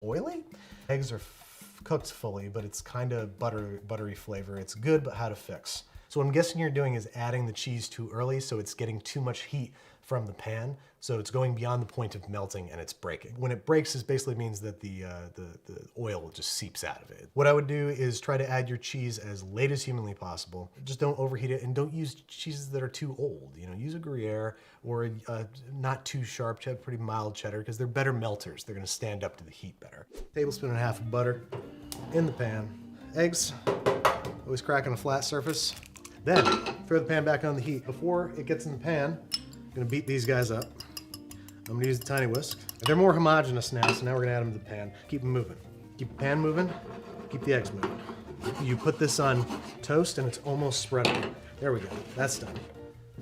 oily. Eggs are cooked fully, but it's kind of buttery flavor. It's good, but how to fix. So what I'm guessing you're doing is adding the cheese too early, so it's getting too much heat from the pan, so it's going beyond the point of melting and it's breaking. When it breaks, it basically means that the oil just seeps out of it. What I would do is try to add your cheese as late as humanly possible. Just don't overheat it, and don't use cheeses that are too old. You know, use a Gruyere or a not too sharp cheddar, pretty mild cheddar, because they're better melters. They're gonna stand up to the heat better. Tablespoon and a half of butter in the pan. Eggs, always crack on a flat surface. Then, throw the pan back on the heat. Before it gets in the pan, I'm gonna beat these guys up. I'm gonna use the tiny whisk. They're more homogeneous now, so now we're gonna add them to the pan. Keep them moving. Keep the pan moving, keep the eggs moving. You put this on toast and it's almost spreadable. There we go, that's done.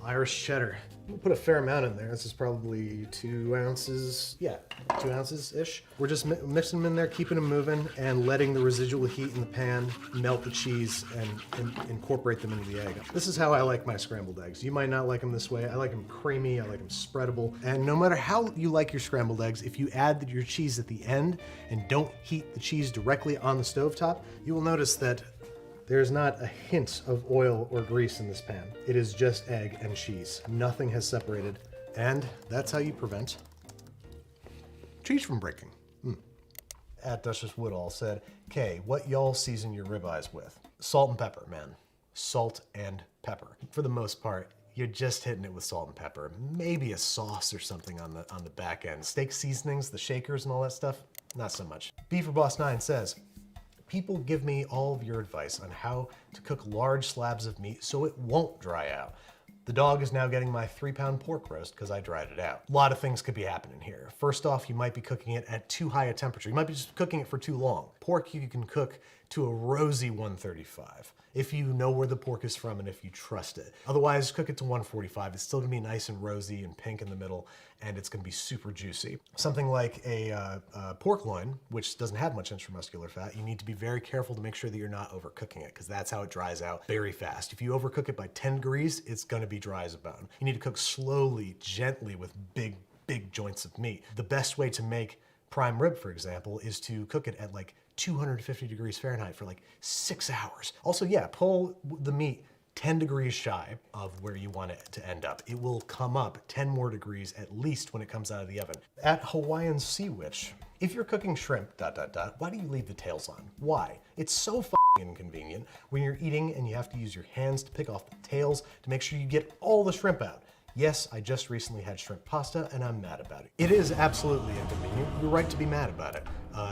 Irish cheddar. We'll put a fair amount in there. This is probably 2 ounces. Yeah, 2 ounces-ish. We're just mixing them in there, keeping them moving, and letting the residual heat in the pan melt the cheese and incorporate them into the egg. This is how I like my scrambled eggs. You might not like them this way. I like them creamy, I like them spreadable. And no matter how you like your scrambled eggs, if you add your cheese at the end and don't heat the cheese directly on the stovetop, you will notice that there's not a hint of oil or grease in this pan. It is just egg and cheese. Nothing has separated. And that's how you prevent cheese from breaking. At Duchess Woodall said, "Kay, what y'all season your ribeyes with?" Salt and pepper, man. Salt and pepper. For the most part, you're just hitting it with salt and pepper. Maybe a sauce or something on the back end. Steak seasonings, the shakers and all that stuff, not so much. Beaver Boss 9 says, "People give me all of your advice on how to cook large slabs of meat so it won't dry out. The dog is now getting my 3-pound pork roast because I dried it out." A lot of things could be happening here. First off, you might be cooking it at too high a temperature. You might be just cooking it for too long. Pork you can cook to a rosy 135 if you know where the pork is from and if you trust it. Otherwise, cook it to 145. It's still gonna be nice and rosy and pink in the middle, and it's gonna be super juicy. Something like a pork loin, which doesn't have much intramuscular fat, you need to be very careful to make sure that you're not overcooking it, because that's how it dries out very fast. If you overcook it by 10 degrees, it's gonna be dry as a bone. You need to cook slowly, gently with big joints of meat. The best way to make prime rib, for example, is to cook it at like 250 degrees Fahrenheit for like 6 hours. Also, yeah, pull the meat 10 degrees shy of where you want it to end up. It will come up 10 more degrees at least when it comes out of the oven. At Hawaiian Sea Witch, if you're cooking shrimp, why do you leave the tails on? Why? It's so inconvenient when you're eating and you have to use your hands to pick off the tails to make sure you get all the shrimp out. Yes, I just recently had shrimp pasta and I'm mad about it. It is absolutely inconvenient. You're right to be mad about it.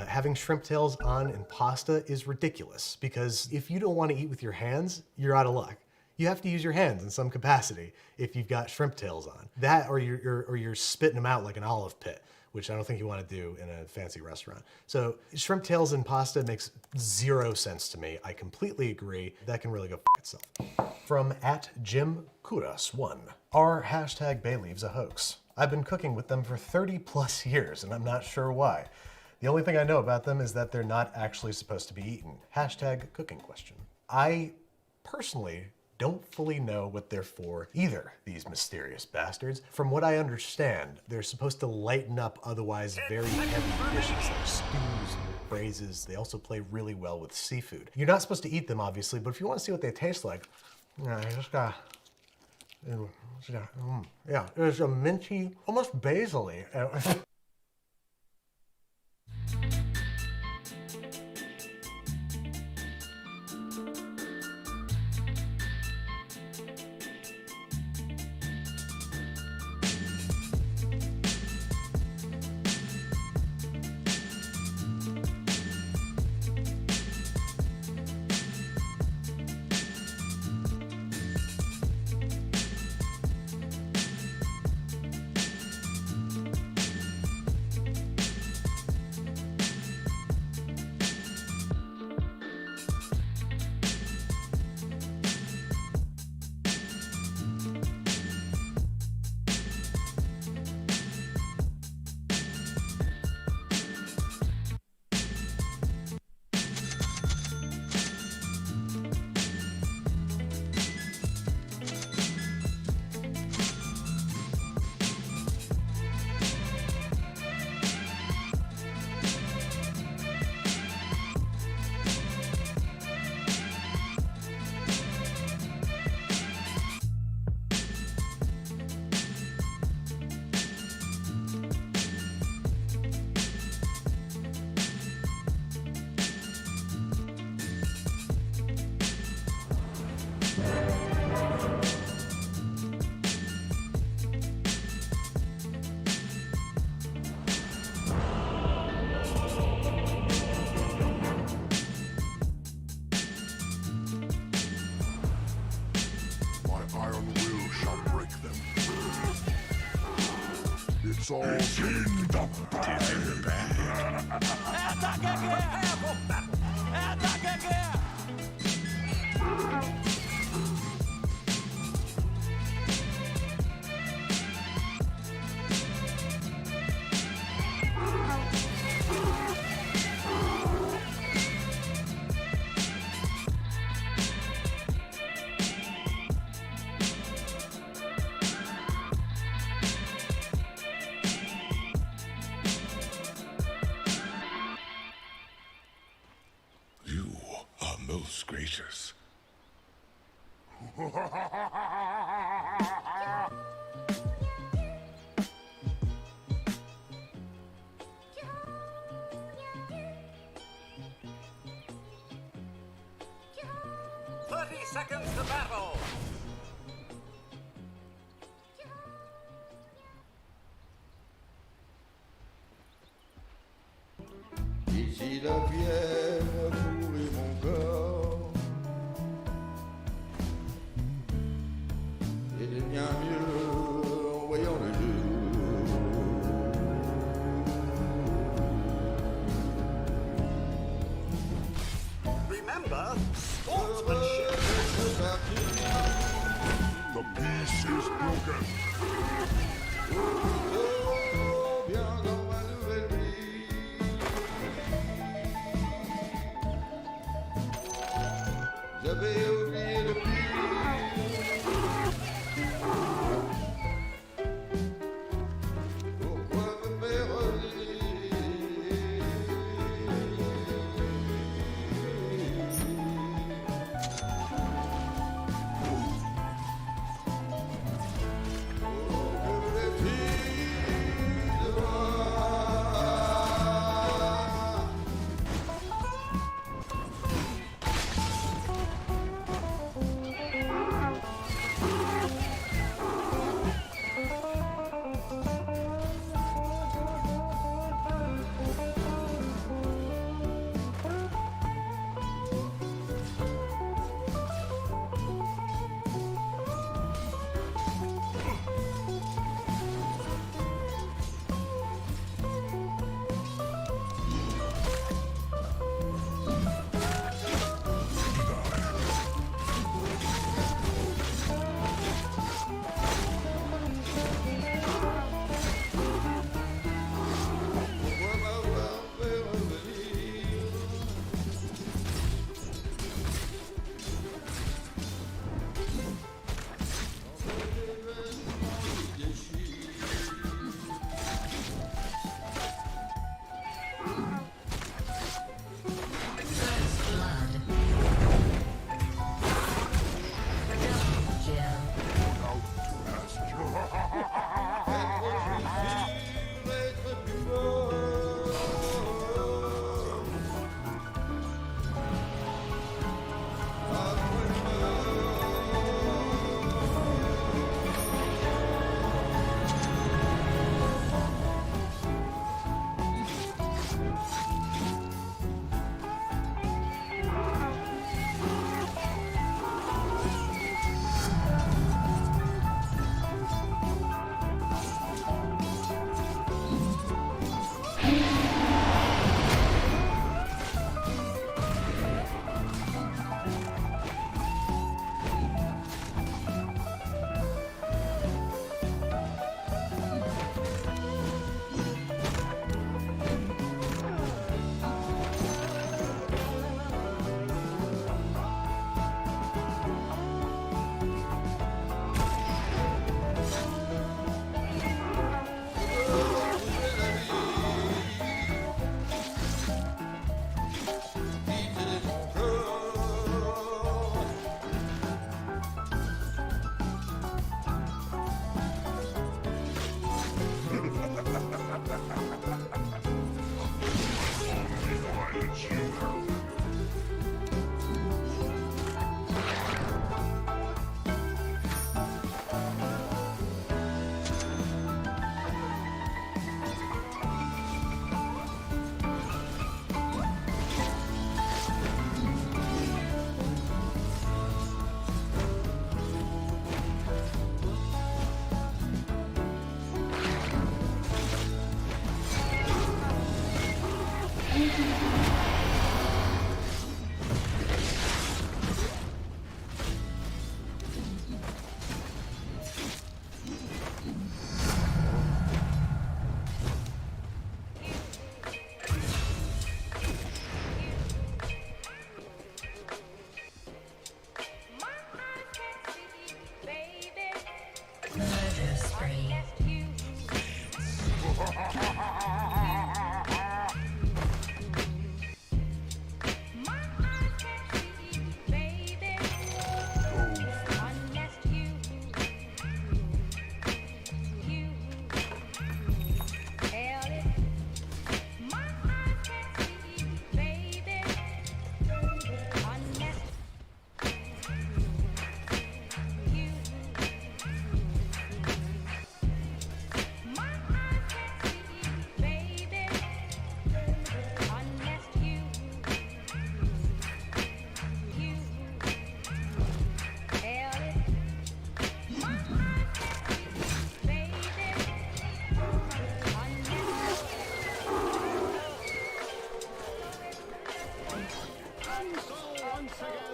Having shrimp tails on in pasta is ridiculous, because if you don't want to eat with your hands, you're out of luck. You have to use your hands in some capacity if you've got shrimp tails on. That, or you're spitting them out like an olive pit, which I don't think you want to do in a fancy restaurant. So shrimp tails in pasta makes 0 sense to me. I completely agree. That can really go f itself. From at Jim Kudas1, "Are hashtag bay leaves a hoax? I've been cooking with them for 30+ years and I'm not sure why. The only thing I know about them is that they're not actually supposed to be eaten. Hashtag cooking question." I personally don't fully know what they're for either, these mysterious bastards. From what I understand, they're supposed to lighten up otherwise very heavy dishes like stews and braises. They also play really well with seafood. You're not supposed to eat them, obviously, but if you want to see what they taste like, you just gotta, yeah, there's a minty, almost basil-y. Tis in the bag. Ataque a guerra! Ataque a guerra! You are most gracious. Seconds to battle! Ici la fièvre courait mon corps. Et devient mieux en voyant le jour. Remember, sportsmanship! The peace is broken. Oh, bien dans ma nouvelle vie. J'avais oublié le pire. Pourquoi me faire Murder spree.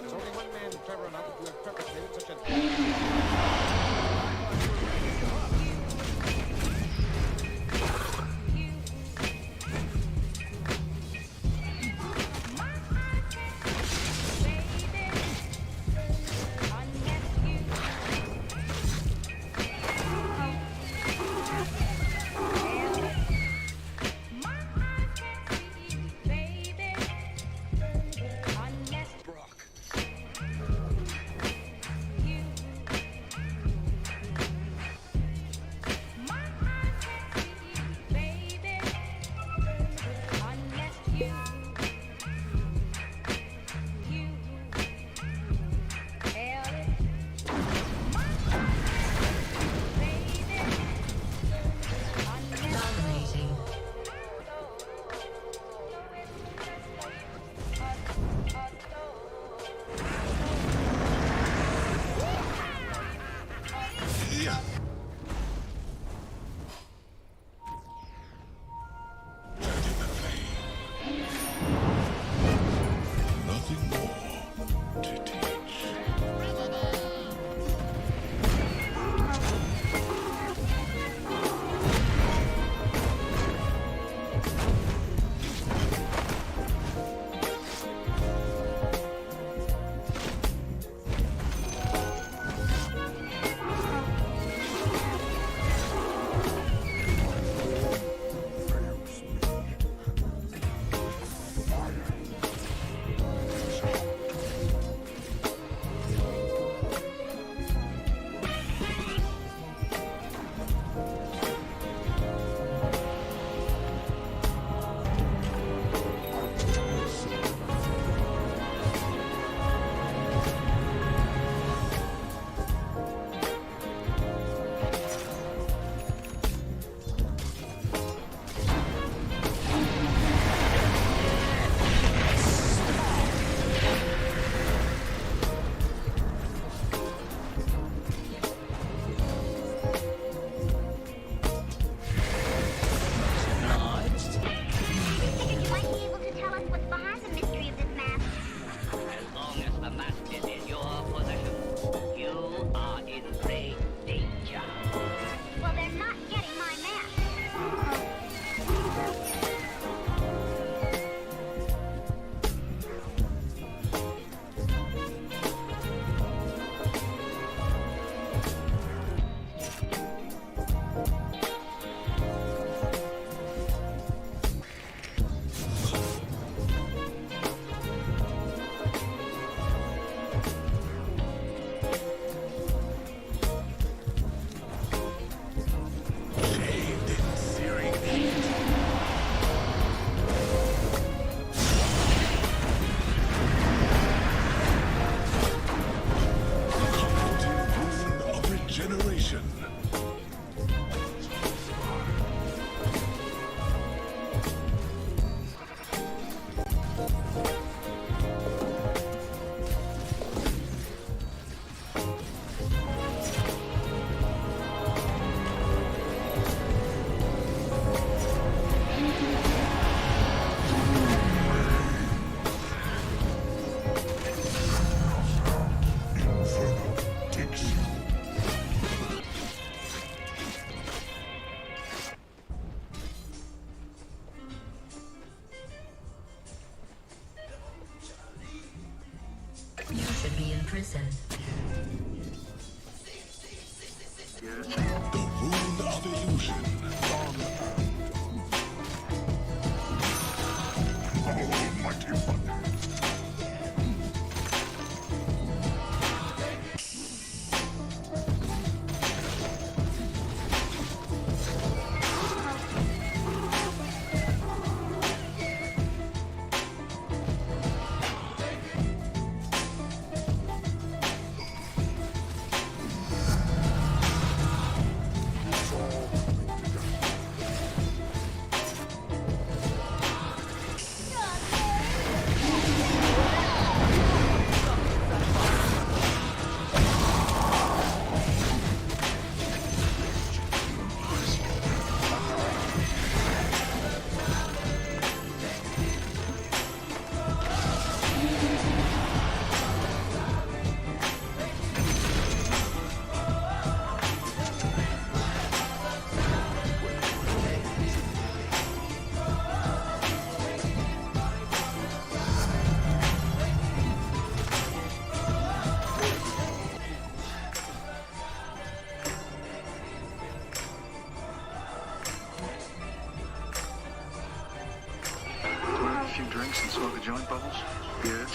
There's only one man clever enough to have perpetrated such a... You should be in prison. The rune of illusion. Almighty One. Few drinks and smoke a joint, Bubbles? Yes.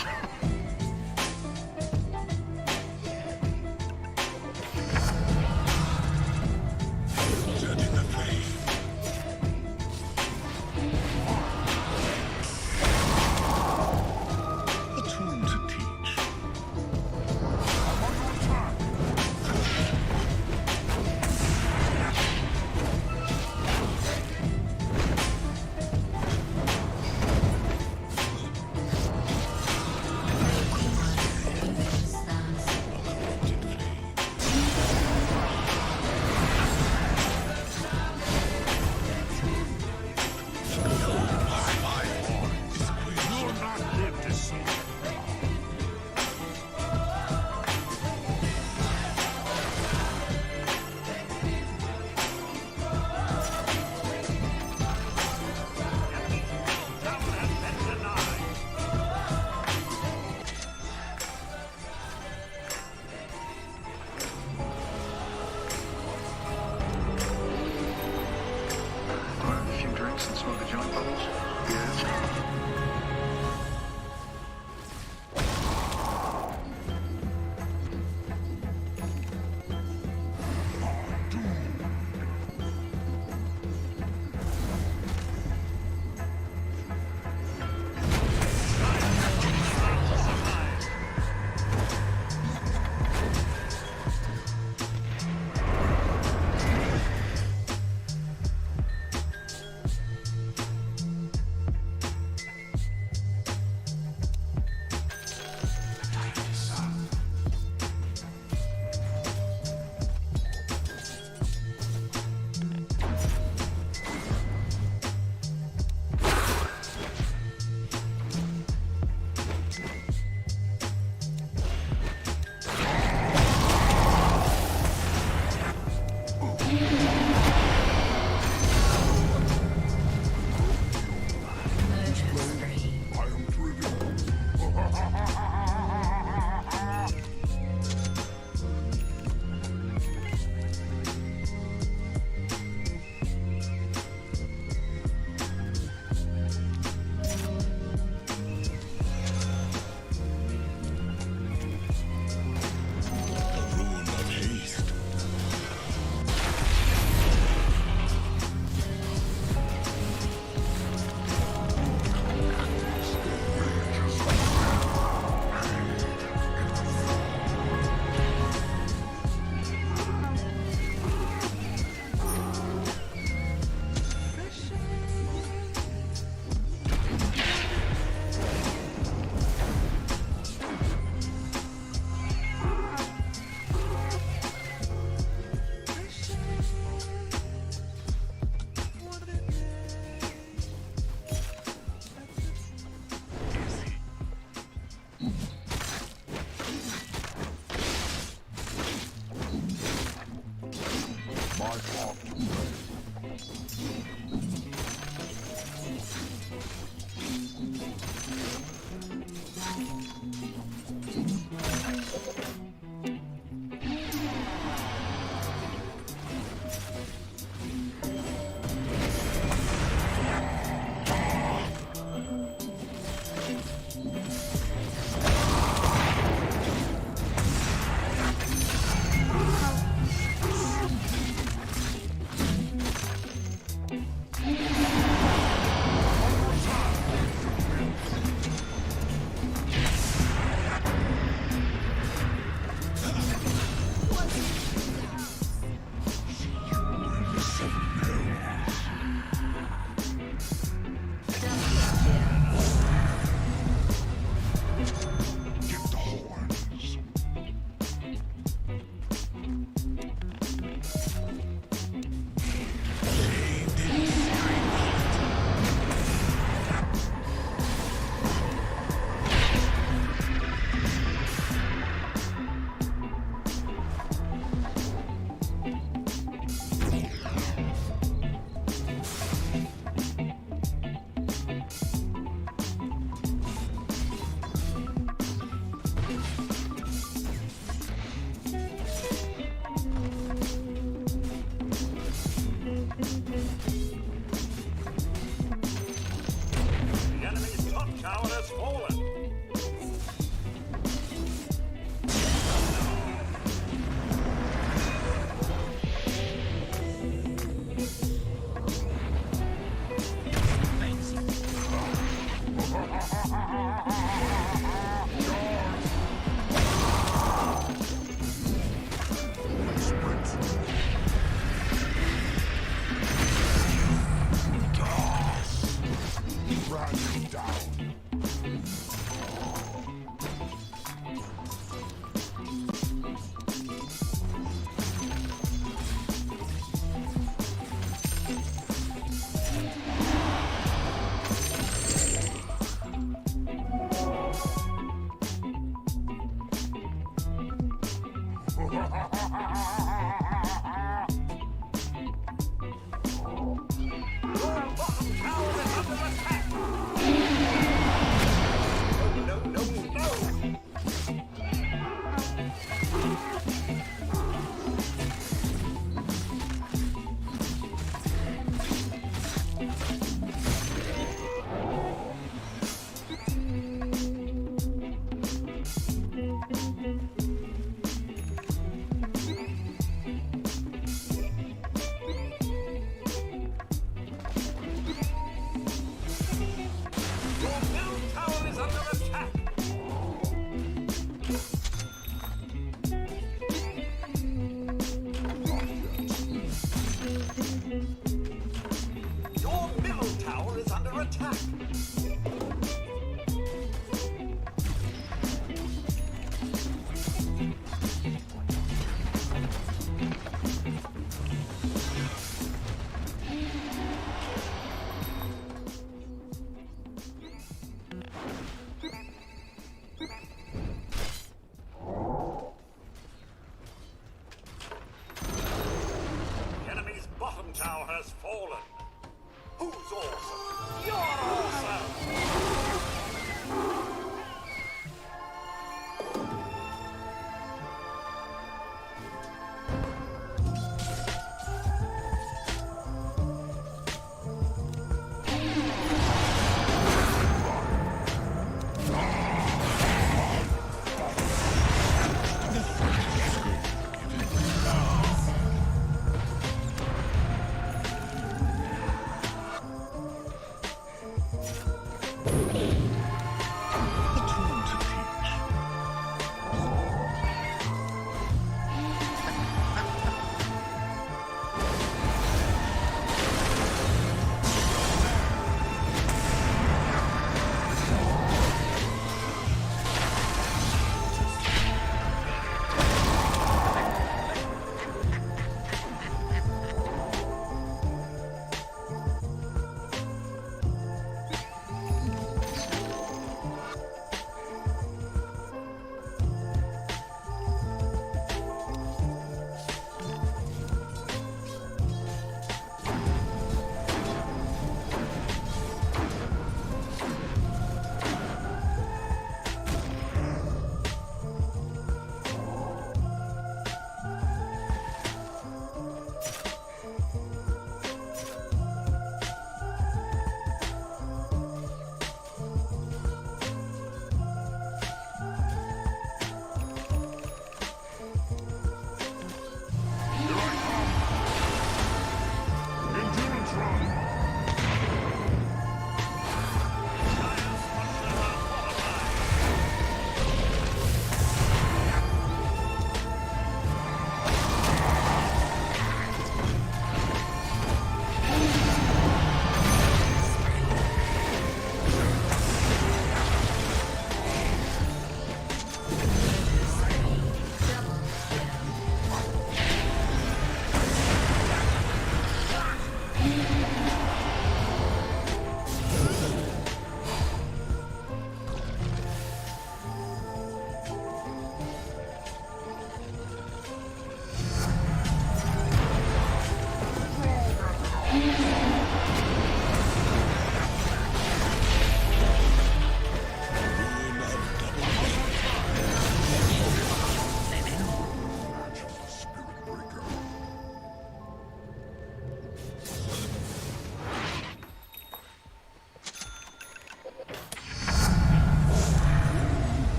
Setting the flame. A tune to teach. A few drinks and smoke a joint, Bubbles? Yes. tower has fallen. Your bottom tower is under attack.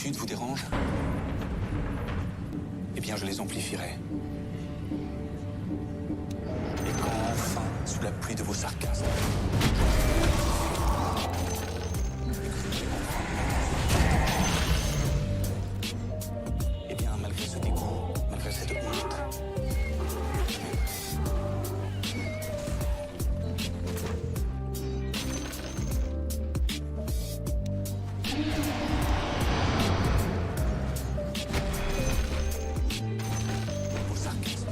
chutes vous dérangent? Eh bien, je les amplifierai. Et quand enfin, sous la pluie de vos sarcasmes, eh bien, malgré ce dégoût, malgré cette honte, vos sarcasmes,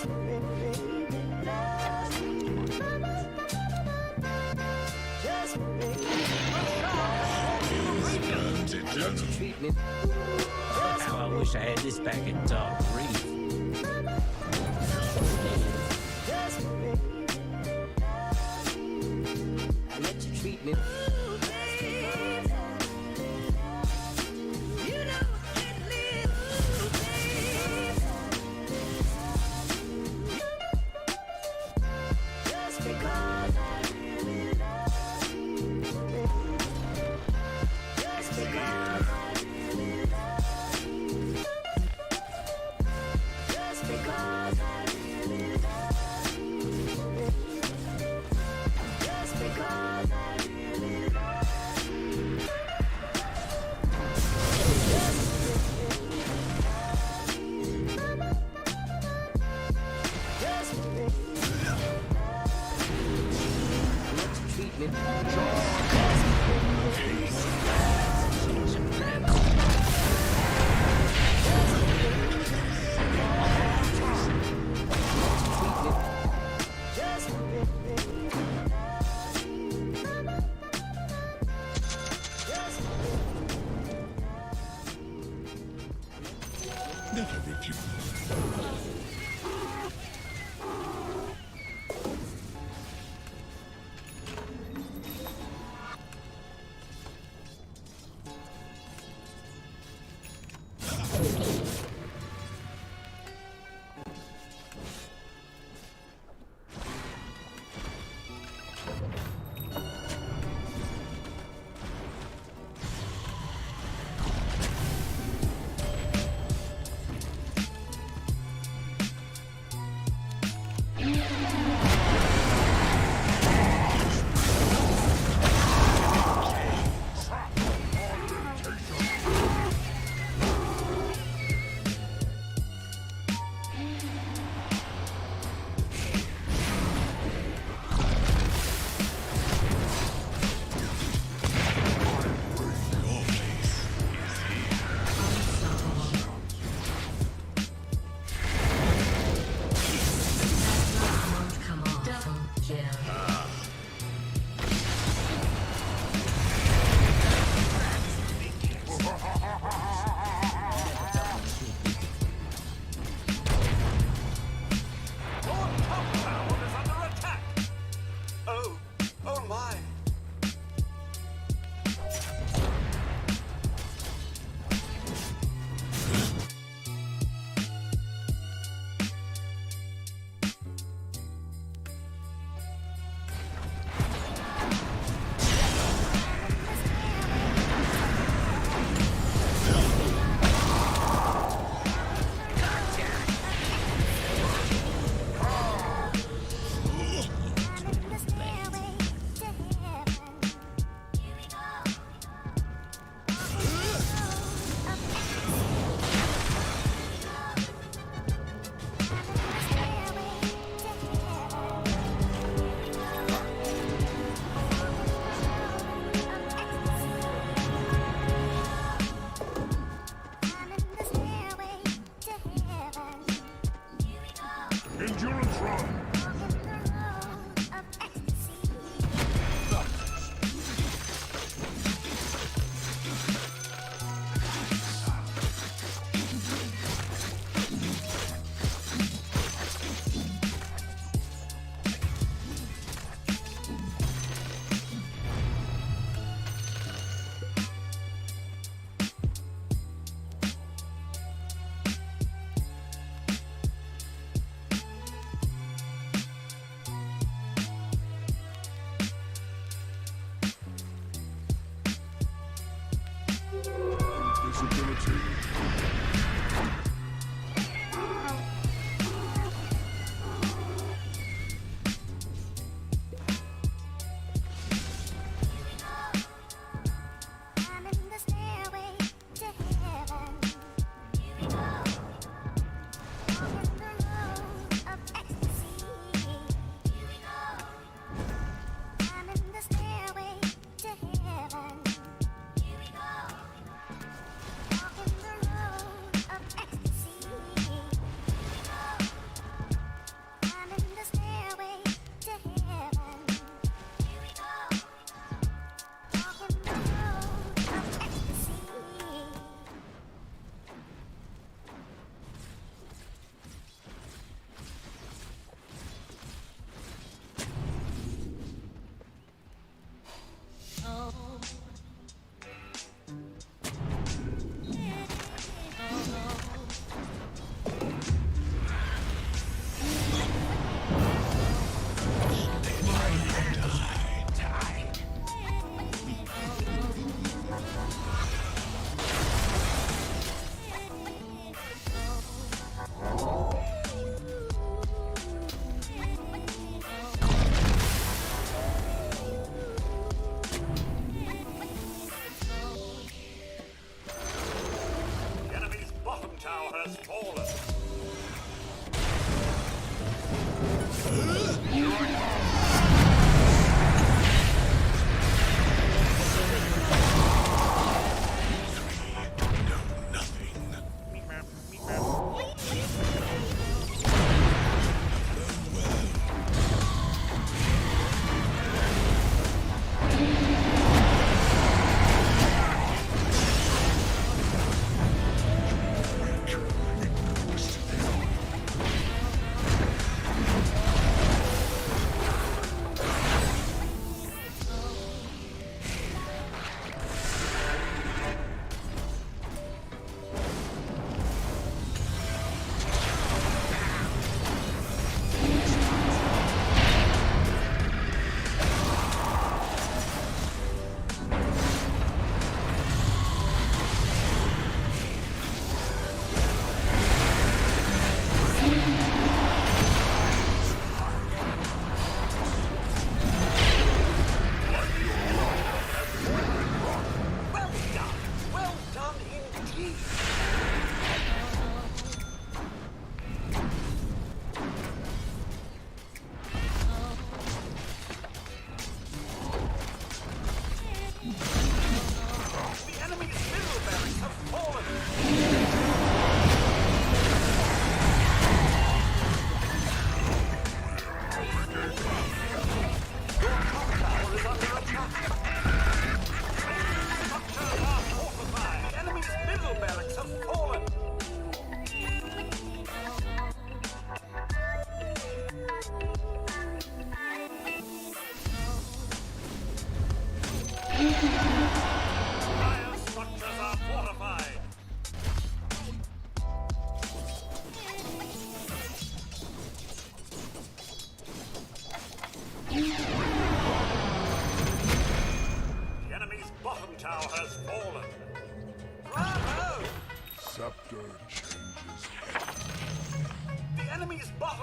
How I wish I had this back in Dark Reef. I let you treat me. Never refuse.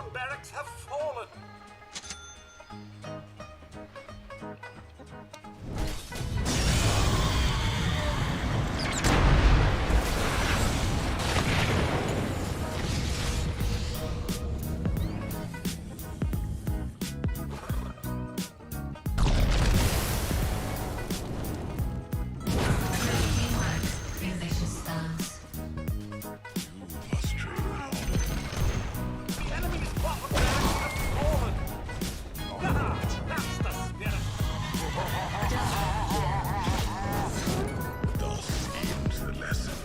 top barracks have fallen. Ambitious stars. The enemy's bottom barracks have fallen. Ah, that's the spirit. Thus ends the lesson.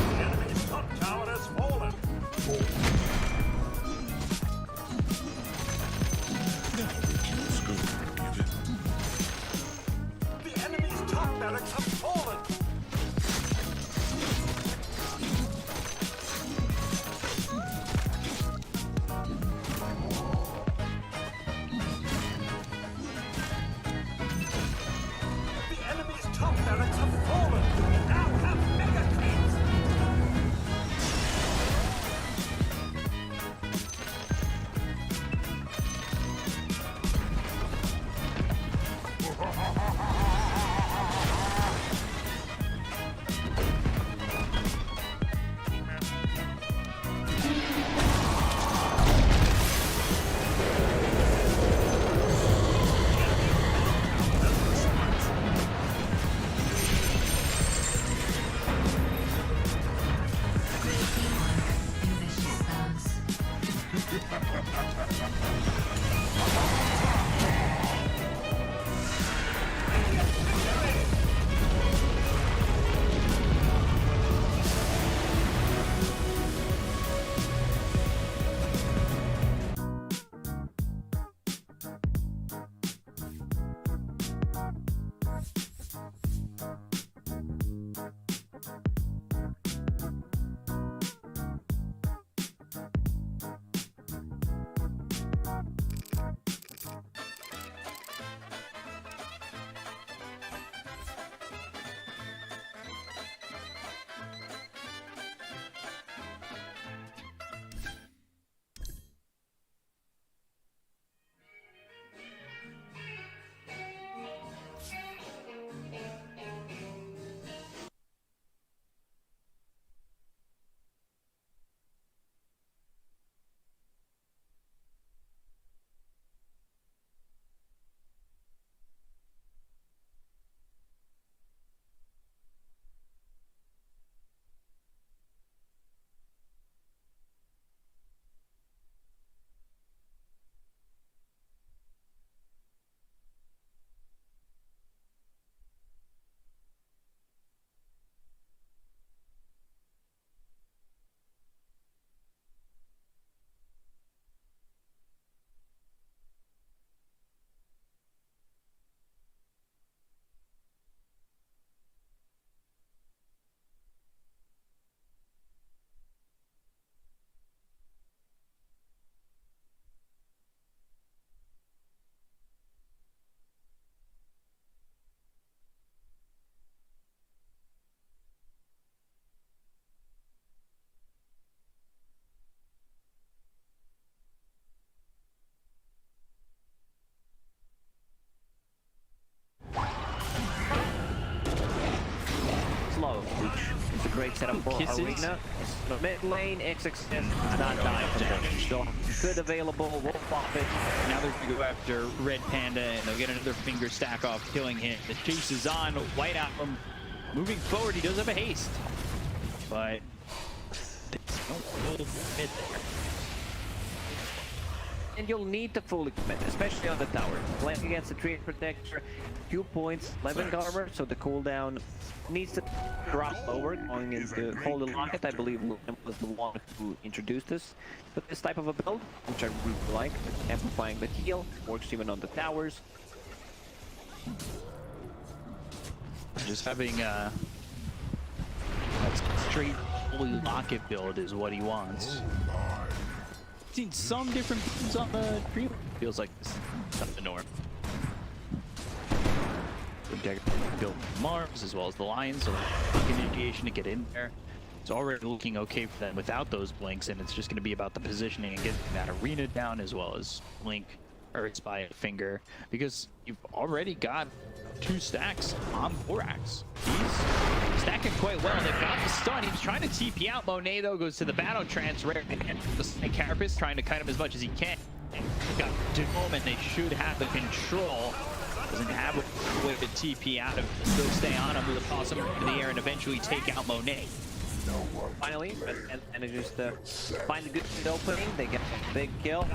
The enemy's top tower has fallen. The enemy's top barracks have fallen. The enemy's top barracks have fallen. We now have mega creeps. Ambitious stars. It's a great setup for Arena. Mid lane, XX not dying from damage. Still good available, Wolf off it. Now they're going to go after Red Panda, and they'll get another finger stack off, killing him. The chase is on. White out from moving forward. He does have a haste. but there's no full commit there. And you'll need to fully commit, especially on the tower. Playing against the tree protector, 2 points, 11 armor, so the cooldown needs to drop lower. Going into Holy Locket, I believe William was the one who introduced us to this type of a build, which I really like. Amplifying the heal, works even on the towers. Just having a straight Holy Locket build is what he wants. Seen some different builds on the tree. Feels like this is not the norm. Build Mars as well as the Lions, so initiation to get in there. It's already looking okay for them without those blinks, and it's just going to be about the positioning and getting that arena down as well as Blink hurts by a finger, because you've already got 2 stacks on Borax. He's stacking quite well. They've got the stun. He's trying to TP out. Monet, though, goes to the battle trance. Rare and the Carapace trying to kite him as much as he can. They've got Doom, and they should have the control. Doesn't have a way to TP out of it. Still stay on him with a toss him into the air and eventually take out Monet. Finally, Red manages to find a good opening. They get a big kill.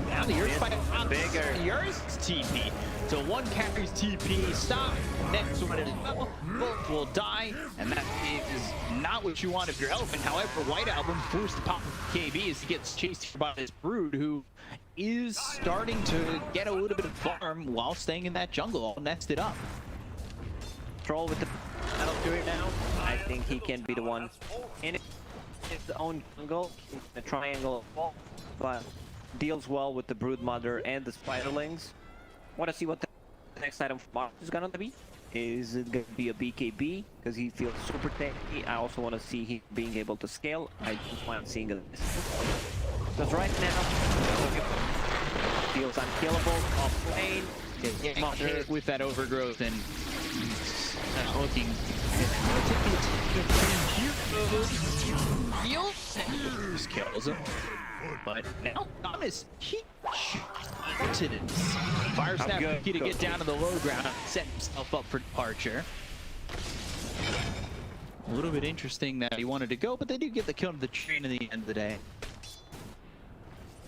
Now the Yours fight bigger. Yours TP. So one carries TP, stop. Next one as well. Both will die, and that is not what you want if you're Elephant. However, White Album forced to pop KB as he gets chased by this Brood, who is starting to get a little bit of farm while staying in that jungle, all nested up. Troll with the battle fury now. I think he can be the one in his own jungle, the triangle of wall, but deals well with the Broodmother and the Spiderlings. Want to see what the next item for Mark is gonna be. Is it gonna be a BKB because he feels super tanky? I also want to see him being able to scale. I just want seeing this because right now feels unkillable off lane. Getting hit with that overgrowth and looking. Just kills him. But now Thomas, he to this. Fire snap cookie to get down to the low ground, set himself up for departure. A little bit interesting that he wanted to go, but they do get the kill to the train at the end of the day.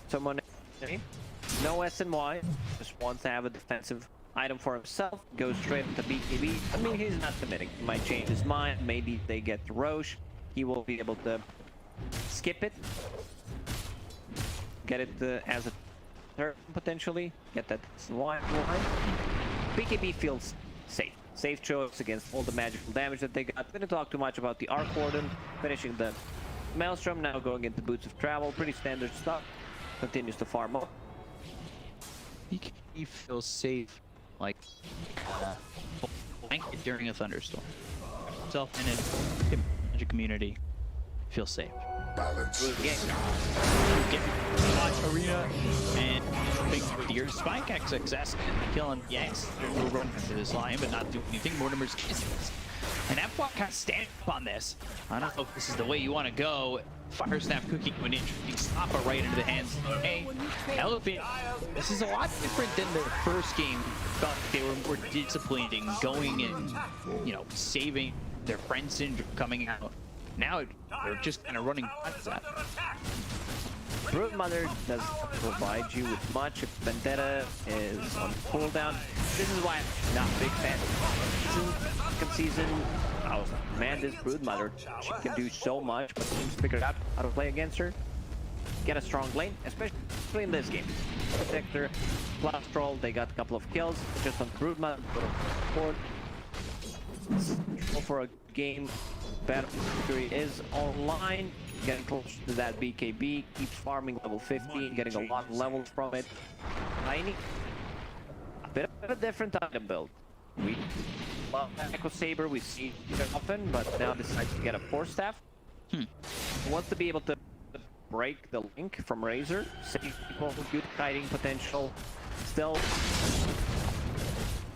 Someone, no SNY, just wants to have a defensive item for himself, goes straight into BKB. I mean, he's not committing. He might change his mind. Maybe they get the Roche. He will be able to skip it. Get it as a turn, potentially. Get that line. BKB feels safe. Safe choice against all the magical damage that they got. Didn't talk too much about the Arc Warden. Finishing the Maelstrom, now going into Boots of Travel. Pretty standard stuff. Continues to farm up. He feels safe, like blanket during a thunderstorm. Himself in a magic community feels safe. Get arena and big deer spike XXS killing Yanks. We'll run into this lion, but not do anything. Mortimer's kisses. And F1 kind of stand up on this. I don't know if this is the way you want to go. Fire snap cookie to an interesting stop right into the hands of Elephant. This is a lot different than their first game. Felt like they were more disciplined in going and, you know, saving their friend syndrome coming out. Now they're just kind of running past that. Broodmother does provide you with much. If Vendetta is on cooldown, this is why I'm not a big fan. Second season, I was like, man, this Broodmother, she can do so much, but teams figured out how to play against her. Get a strong lane, especially in this game. Protector, plus Troll, they got a couple of kills just on Broodmother. For a game, Battle Fury is online. Getting close to that BKB, keeps farming level 15, getting a lot of levels from it. Tiny, a bit of a different item build. We love Echo Saber, we see it often, but now decides to get a Force Staff. Wants to be able to break the link from Razor, save people, good kiting potential. Still,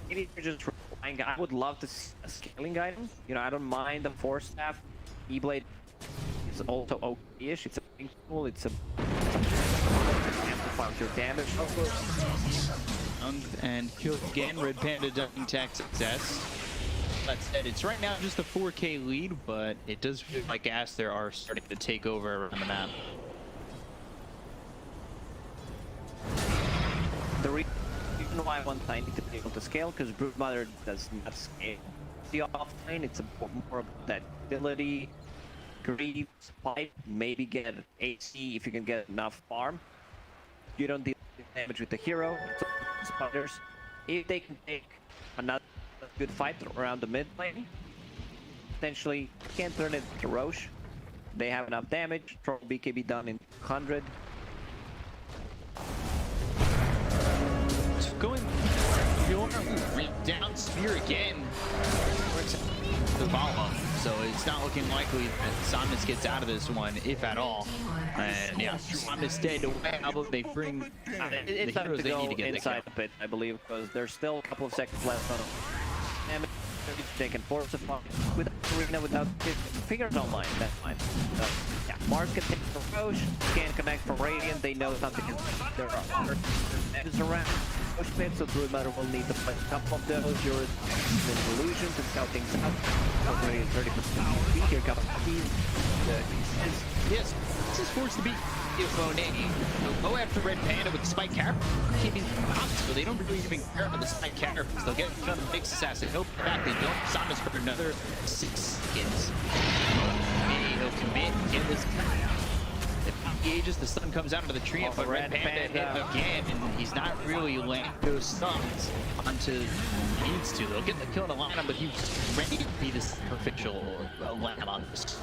maybe you're just relying. I would love to see a scaling item. You know, I don't mind the Force Staff. E-Blade is also okay-ish. It's a pink tool. It's a amplifies your damage. And killed again. Red Panda doesn't attack success. That said, it's right now just a 4K lead, but it does feel like Aster are starting to take over around the map. The reason why I want Tiny to be able to scale, because Broodmother does not scale the offlane. It's more about that ability, greed, spite, maybe get AC if you can get enough farm. You don't deal damage with the hero. So spiders, if they can take another good fight around the mid lane, potentially can turn it to Roche. They have enough damage. Throw BKB down in 100. Going down spear again. The follow, so it's not looking likely that Samus gets out of this one, if at all. And yeah, Samus dead away. How about they bring It's the time heroes to they go need to get inside the pit, I believe, because there's still a couple of seconds left on damage. They can force a fight without Arena, without figures online. That's fine. So, yeah, Mars can take the Roche, can connect from Radiant. They know something is there are other enemies around Roche pit, so Broodmother will need to play a couple of those. Yours in illusions and scout things out. Already 30% here comes Steve. Yes, this is forced to be Monet. Go after Red Panda with the Spike Cap. So they don't really even care about the Spike Characters. They'll get another big assassin. He'll come back. They don't. Samus for another 6 seconds. Maybe he'll commit. Get this. If he engages, the stun comes out of the tree, but Red Panda hit again, and he's not really landing those stuns onto he needs to. They'll get the kill to line him, but he's ready to be this sacrificial lamb on this.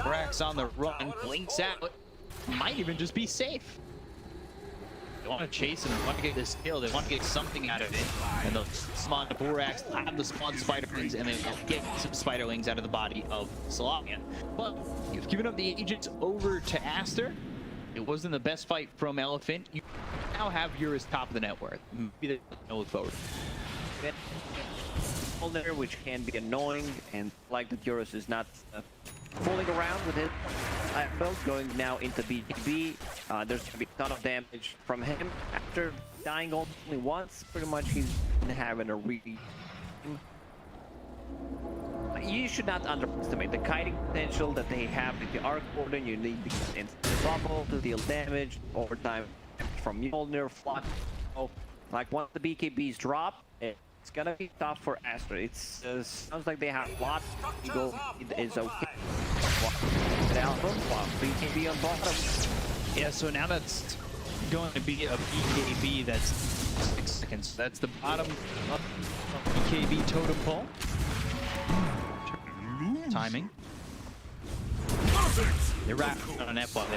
Borax on the run, blinks out, might even just be safe. They want to chase him, they want to get this kill, they want to get something out of it. And they'll spawn the Borax, have the spawn Spiderlings, and then they'll get some Spiderlings out of the body of Salavian. But you've given up the agents over to Aster. It wasn't the best fight from Elephant. You now have Eurus top of the net worth. Maybe they'll look forward. There, which can be annoying, and like that Eurus is not fooling around with his build, going now into BKB. There's going to be a ton of damage from him. After dying only once, pretty much he's having a really... You should not underestimate the kiting potential that they have with the Arc Warden. You need the instant bubble to deal damage, overtime from Mjolnir, Flock. So, like once the BKBs drop, it's gonna be tough for Aster. It sounds like they have a lot. Go is okay. BKB on bottom. Yeah, so now that's going to be a BKB that's 6 seconds. That's the bottom of BKB totem pole. Timing. They're wrapped on that while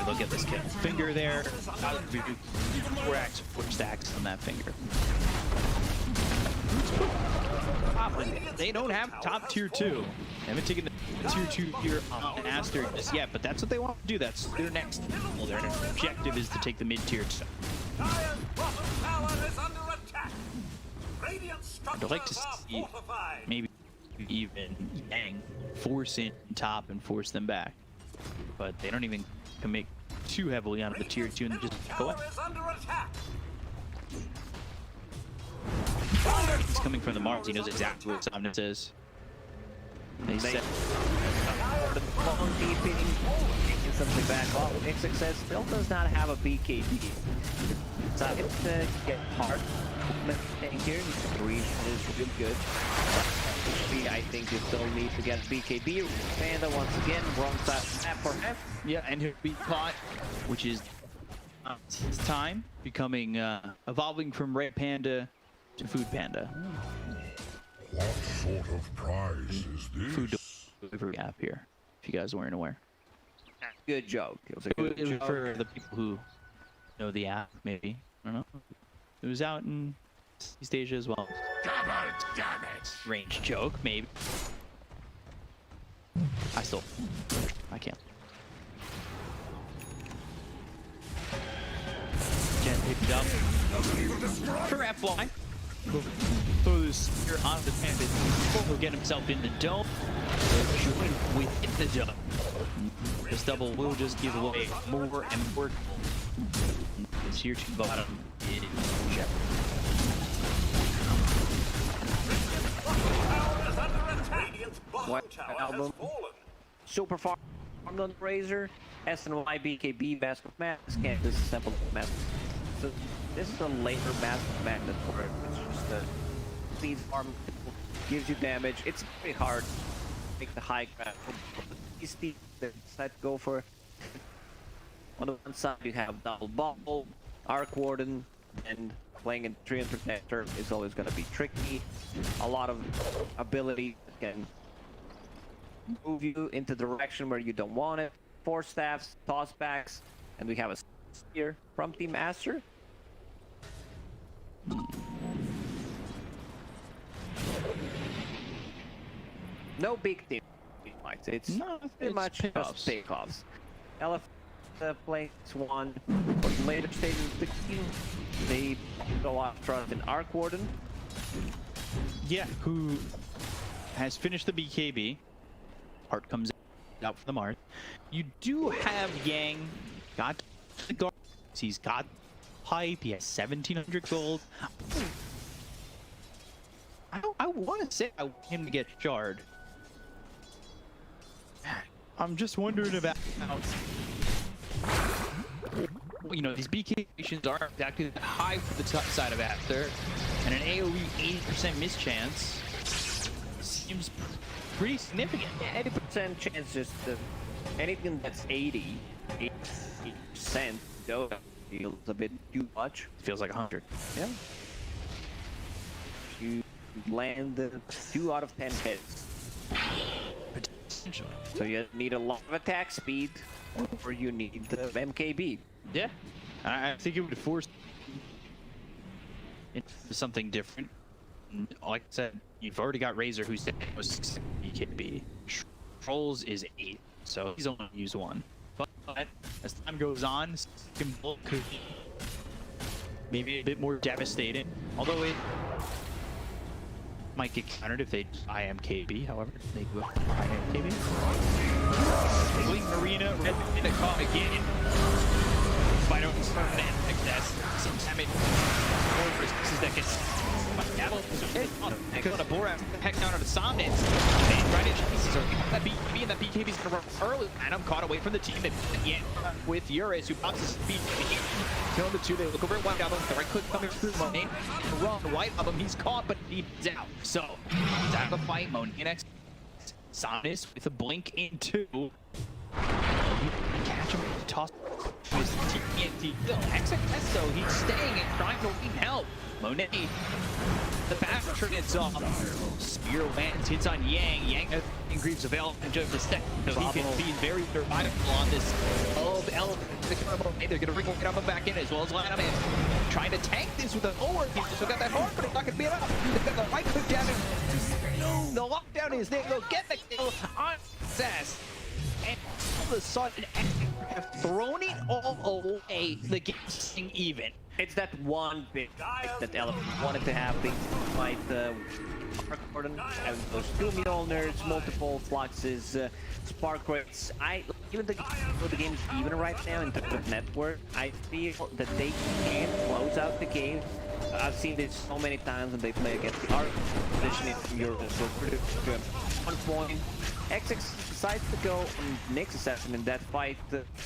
they'll get this kill. Finger there. 4x, 4 stacks on that finger. They don't have top tier 2. They haven't taken the tier 2 here on Aster just yet, but that's what they want to do. That's their next. Well, their objective is to take the mid tier 2. I'd like to see maybe even Yang force in top and force them back, but they don't even commit too heavily on the tier 2 and just go away. He's coming from the Mars. He knows exactly what Somnus is. They said long deeping, taking something back off. XXS still does not have a BKB. So it's get hard. Here, 3 is real good. I think you still need to get BKB. Panda once again, wrong side snap for him. Yeah, and he'll be caught, which is his time, becoming evolving from Red Panda to Food Panda. What sort of prize is this? Food delivery gap here, if you guys weren't aware. Good joke. It was a good joke. For the people who know the app, maybe. I don't know. It was out in East Asia as well. Damn it! Range joke, maybe. I can't. Jen picked it up for FY. Throw this spear on the panda. He'll get himself in the dome. Within the dome. This double will just give away more and more. This here to bottom is jeopardy. Tower is under attack. Radiant's bottom What tower album? has fallen. Super far on the Razor. SNY BKB Mask of Madness can't disassemble Mask. So this is a later Mask of Madness for it. It's just a speed farm, gives you damage. It's very hard to make the high ground. These teams that decide to go for. On the one side you have Double Bubble, Arc Warden, and playing in Treant Protector is always going to be tricky. A lot of ability can move you into the direction where you don't want it. Force staffs, tossbacks, and we have a spear from Team Master. No big team fights. It's pretty much just takeoffs. Elephant plays one. For the later stages of the game, they go out front in Arc Warden. Yeah, who has finished the BKB. Heart comes out for the Marth. You do have Yang, got the guard. He's got pipe. He has 1,700 gold. I want to say I want him to get shard. I'm just wondering about, you know, these BK stations aren't exactly that high for the top side of Aster, and an AoE 80% mischance seems pretty significant. Yeah, 80% chance just anything that's 80% Dota feels a bit too much. Feels like 100. Yeah. You land 2 out of 10 hits. Potentially. So you need a lot of attack speed, or you need the MKB. Yeah. I think it would force into something different. Like I said, you've already got Razor, who's was BKB. Trolls is 8, so he's only used 1. But as time goes on, Symbol could be maybe a bit more devastating. Although it might get countered if they IMKB, however, they go IMKB. Blink Marina, Red in a caught again. Fight over that's sometime it is that gets got a Borat heck down on the Somnus. And right at pieces are that BKB and that BKB's gonna run early. Adam caught away from the team and yeah, with Urus who bounces BKB. Killing the 2, they look over at White Album. The right click coming through Monet. Run White Album, he's caught, but he's out. So he's out of the fight. Monet next. Somnus with a blink into. Catch him, toss his TNT. XXS, so he's staying and trying to lead help. Monet, the back turns off. Spear lands, hits on Yang. Yang Greaves available in just a second. So he can be very survivable on this elephant. They're going to bring White Album back in as well as line him in. Trying to tank this with an O-work. He's still got that hard, but it's not going to be enough. They've got the right click down. The lockdown is there. They'll get the kill on Sass. And all of a sudden, have thrown it all away. The game's getting even. It's that one bit that Elephant wanted to have. They fight Arc Warden, having those 2 Mjolnirs, multiple fluxes, spark rates. Even though the game is even right now in terms of network, I feel that they can close out the game. I've seen this so many times when they play against the Arc positioning from Europe. So pretty good. 1 point. XX decides to go on Nick's assassin in that fight,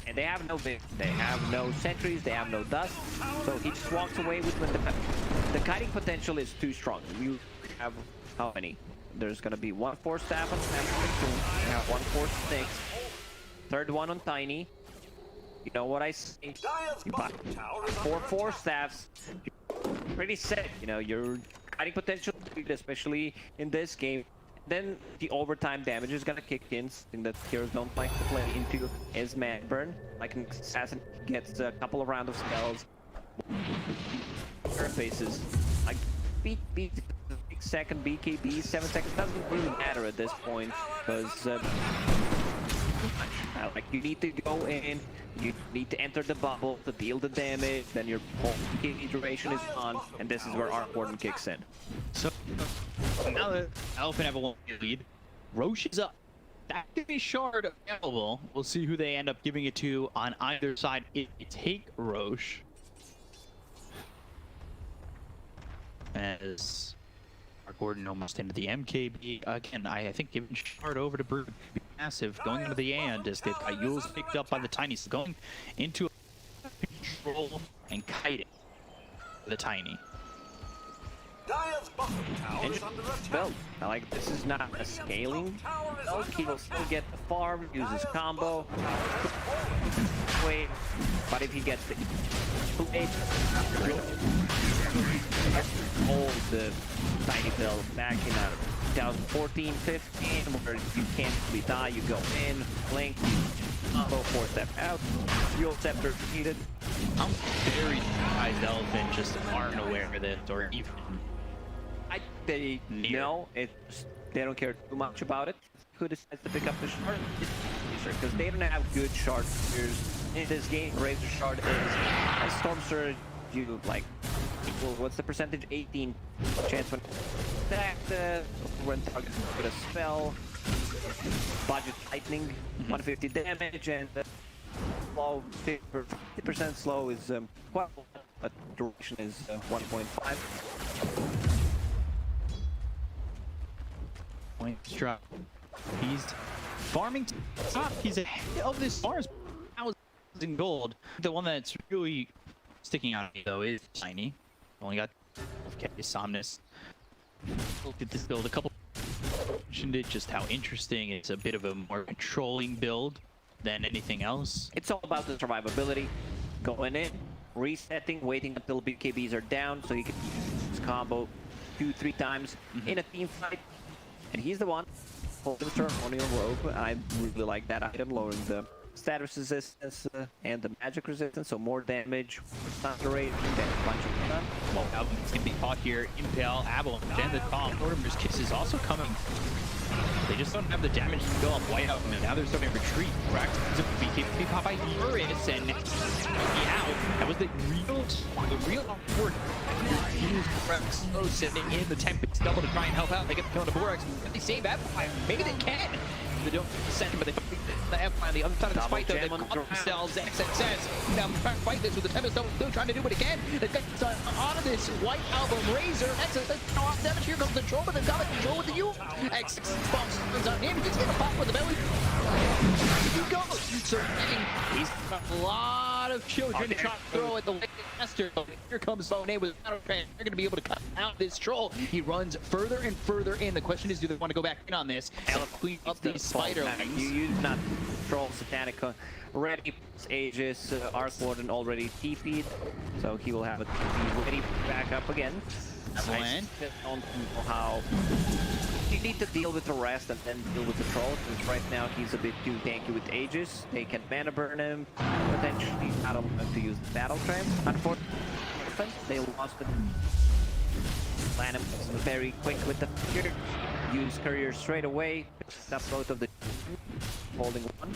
and they have no big, they have no sentries, they have no dust, so he just walks away with when the kiting potential is too strong. You have how many? There's gonna be 1 force staff on Samsung, you have 1 force snakes, 3rd one on Tiny. You know what I say? You buy 4 force staffs. You're pretty set. You know your kiting potential, especially in this game. Then the overtime damage is gonna kick in, something that heroes don't like to play into is man burn. Like an assassin gets a couple of rounds of spells. Faces like beat 6-second BKB, 7 seconds doesn't really matter at this point because like you need to go in, you need to enter the bubble to deal the damage, then your whole BKB duration is on, and this is where Arc Warden kicks in. So now that Elephant have a 1 lead, Roche is up. That could be shard available. We'll see who they end up giving it to on either side if they take Roche. As Gordon almost into the MKB. Again, I think giving Shard over to Brood would be massive. Going into the end as they've got Yule's picked up by the Tiny. So going into a control and kiting the Tiny. Dire's bottom tower is under attack. Build. I like this is not a scaling build. He will still get the farm, use his combo. Wait, but if he gets the hold the Tiny build back in 2014, 15, where you can't really die, you go in, blink, combo, 4-step out, Fuel Scepter needed. I'm very surprised Elephant just aren't aware of this, or even They know it's they don't care too much about it. Who decides to pick up the shard? Because they don't have good shard players in this game. Razor shard is a Storm Surge. You like equal. What's the percentage? 18 chance when attacked when target with a spell. Budget lightning, 150 damage, and slow 50% slow is quite a lot, but duration is 1.5. Points drop. He's farming top. He's ahead of this Mars. 1,000 gold. The one that's really sticking out though is Tiny. Only got Somnus. Looked at this build a couple. Mentioned it just how interesting. It's a bit of a more controlling build than anything else. It's all about the survivability. Going in, resetting, waiting until BKBs are down so he can use his combo 2-3 times in a team fight. And he's the one holding the ceremonial robe. I really like that item, lowering the status resistance and the magic resistance, so more damage, thunder rate, and then a bunch of them. Well, Alvin's gonna be caught here. Impale, Avalanche, and the top. Mortimer's Kiss is also coming. They just don't have the damage to go up White Out, and now they're starting to retreat. Correct? BKB pop by Eurus, and out. That was the real awkward. Use correct slow sitting in the Tempest double to try and help out. They get the kill on the Borax. They save Empire. Maybe they can. They don't send him, but they the Empire on the other side of this fight, though. They've got themselves XXS. Now trying to fight this with the Tempest double, still trying to do what he can. They've got out of this White Album Razor. That's a off damage. Here comes the Troll, but they've got the control with the U. XXS bombs on him. He's gonna pop with the belly. He goes. So he's got a lot of children to try to throw at the master. Here comes Monet with Battle Train. They're going to be able to cut out this troll. He runs further and further in. The question is, do they want to go back in on this? Clean up these spider wings. You use not Troll, Satanica, ready, Aegis, Arc Warden already TP'd, so he will have it be ready back up again. I don't know how you need to deal with the rest and then deal with the troll, because right now he's a bit too tanky with Aegis. They can mana burn him, potentially I don't have to use the battle trance. Unfortunately, they lost it. Plan him very quick with the courier. Use courier straight away. Stop both of the holding one.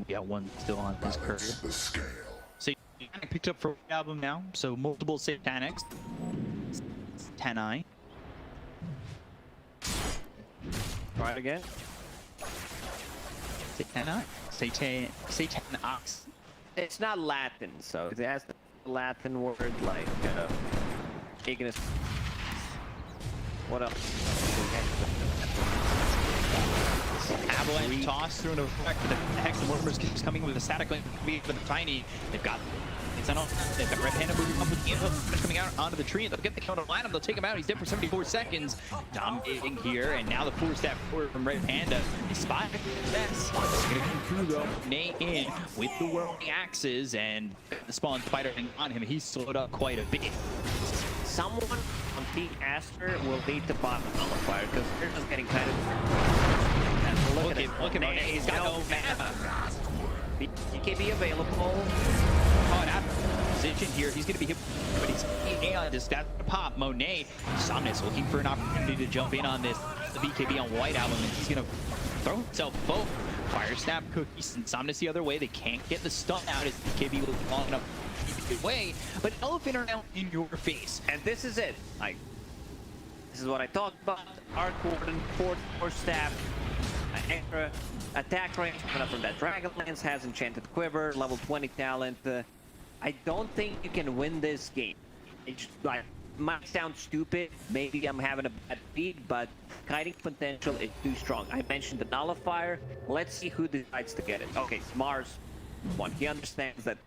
We got one still on his courier. The scale. Satanic picked up for the album now, so multiple Satanics. Tenai. Try it again. Satanic. Satanox. It's not Latin, so it has the Latin word like Ignis. What else? Avalanche toss through an effect for the Hex. The Mortimer's keeps coming with a static lane for the Tiny. They've got it's on. They've got Red Panda moving up with the info coming out onto the tree, and they'll get the counter line him. They'll take him out. He's dead for 74 seconds. Dominating here, and now the 4-step forward from Red Panda. He spotted this. Gonna come through though. Nay in with the whirling axes, and the spawn spider on him. He's slowed up quite a bit. Someone on Team Aster will need to bot Nullifier because they're just getting kind of. Look at Monet. He's got no mana. BKB available. Caught out position here. He's gonna be hit, but he's Aeon just got to pop. Monet, Somnus looking for an opportunity to jump in on this. The BKB on White Album, and he's gonna throw himself both. Fire Snap Cookies and Somnus the other way. They can't get the stun out as BKB was long enough to keep it away. But Elephant are now in your face, and this is it. This is what I talked about. Arc Warden, 4 staff, extra attack range coming up from that Dragon Lance, has Enchanted Quiver, level 20 talent. I don't think you can win this game. It's like might sound stupid. Maybe I'm having a bad beat, but kiting potential is too strong. I mentioned the nullifier. Let's see who decides to get it. Okay, Mars. One, he understands that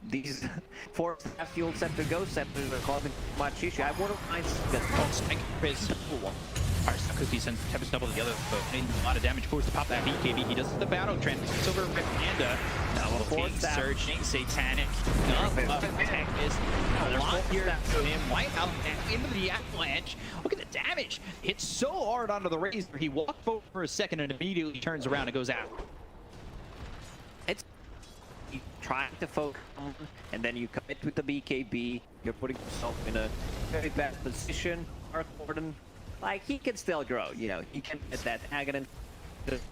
these four fuel scepter ghost scepters are causing much issue. I wouldn't mind Cookie sends Tempest double the other, but a lot of damage forced to pop that BKB. He does the battle trend. It's over Rip Panda. Now a searching satanic. Tank is a lot here for him. White out into the avalanche. Look at the damage. Hits so hard onto the Razor. He walked forward for a second and immediately turns around and goes out. It's trying to focus on, and then you commit with the BKB. You're putting yourself in a very bad position. Arc Warden, like, he can still grow, you know, he can get that Aghanim,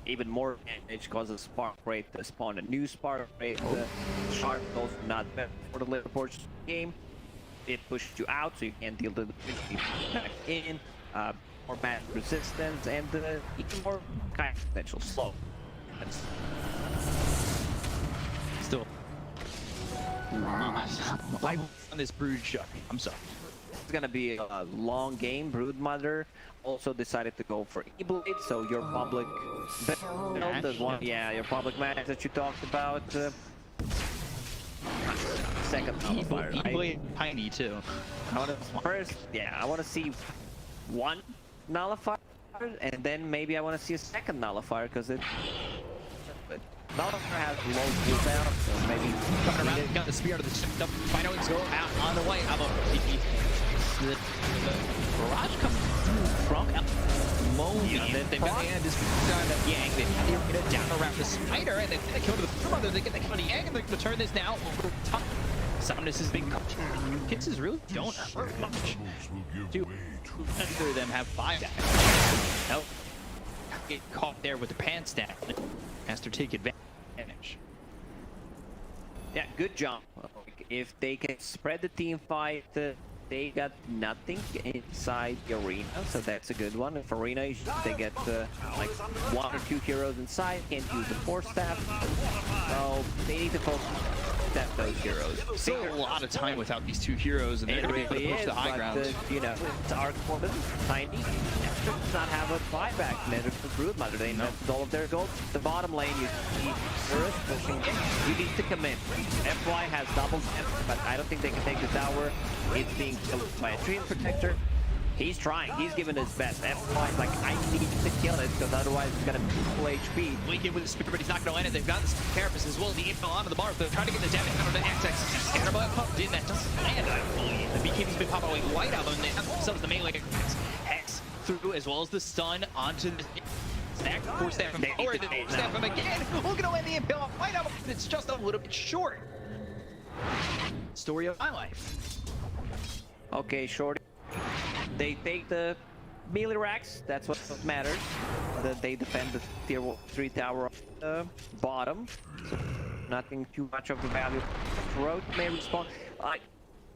even more damage, causes spark rate to spawn a new spark rate. The shark is also not bad for the Liverpool's game. It pushes you out, so you can't deal the back in, more mass resistance, and even more kind of potential slow. That's Still. Why on this Brood Shark? I'm sorry. It's gonna be a long game. Broodmother also decided to go for E-Blade, so your public build, the one, yeah, your public match that you talked about. Second nullifier. E-Blade tiny too. I want to first, yeah, I want to see one nullifier, and then maybe I want to see a second nullifier because it. Nullifier has low cooldown, so maybe coming around, got the spear out of the ship. Final go out on the way. How about the barrage comes through from Momi, and then they've got the end is down at Yang. They have the down around the spider, and then they kill to the mother. They get the kill on the Yang, and they're going to turn this now over top. Somnus is being cut. Kisses really don't hurt much. Neither of them have 5 damage. Nope. Get caught there with the pants down. Has to take advantage. Yeah, good job. If they can spread the team fight, they got nothing inside the arena, so that's a good one. If arena, they get like 1 or 2 heroes inside, can't use the force staff, so they need to focus on those heroes. Still a lot of time without these 2 heroes, and they're going to be able to push the high ground. You know, it's Arc Warden, tiny. Does not have a buyback neither for Broodmother. They invested all of their gold. The bottom lane, you see Earth pushing in. You need to commit. FY has double temp, but I don't think they can take the tower. It's being killed by a Treant Protector. He's trying. He's giving his best. FY is like, I need to kill it, because otherwise it's going to be full HP. Weakened with the spear, but he's not going to land it. They've got this carapace as well as the info onto the bar. They're trying to get the damage out of the XX. Scatterbug pumped in. That doesn't land, I believe. The BKB's been popping away white out, and they have themselves the melee Hex through, as well as the stun onto the stack. Force staff him forward, force staff him again. We're going to land the impale on white out, but it's just a little bit short. Story of my life. Okay, Shorty. They take the melee racks, that's what matters. They defend the tier 3 tower on the bottom. So nothing too much of the value. Road may respawn.